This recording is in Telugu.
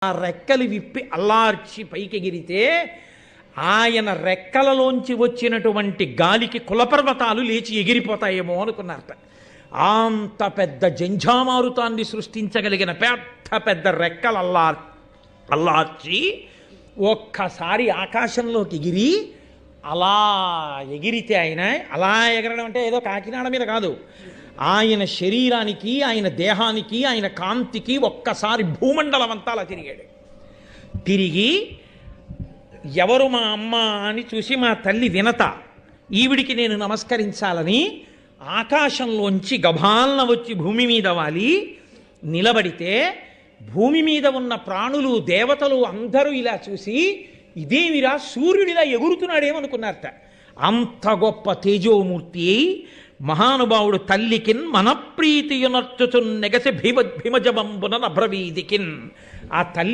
ఆ రెక్కలు విప్పి అల్లార్చి పైకెగిరితే ఆయన రెక్కలలోంచి వచ్చినటువంటి గాలికి కులపర్వతాలు లేచి ఎగిరిపోతాయేమో అనుకున్నారట. అంత పెద్ద జంఝామారుతాన్ని సృష్టించగలిగిన పెద్ద పెద్ద రెక్కలు అల్లార్చి ఒక్కసారి ఆకాశంలోకి ఎగిరి అలా ఎగిరితే ఆయన అలా ఎగరడం అంటే ఏదో కాకినాడ మీద కాదు, ఆయన శరీరానికి, ఆయన దేహానికి, ఆయన కాంతికి ఒక్కసారి భూమండలం అంతా అలా తిరిగాడు. తిరిగి ఎవరు మా అమ్మ అని చూసి మా తల్లి వినత, ఈవిడికి నేను నమస్కరించాలని ఆకాశంలోంచి గభాలన వచ్చి భూమి మీద వాలి నిలబడితే భూమి మీద ఉన్న ప్రాణులు, దేవతలు అందరూ ఇలా చూసి ఇదేమిరా సూర్యుడిలా ఎగురుతున్నాడేమనుకున్నారట. అంత గొప్ప తేజోమూర్తి అయి మహానుభావుడు తల్లికిన్ మనప్రీతియునర్చుచున్ నెగసి భీమజబంబున నభ్రవీదికిన్, ఆ తల్లి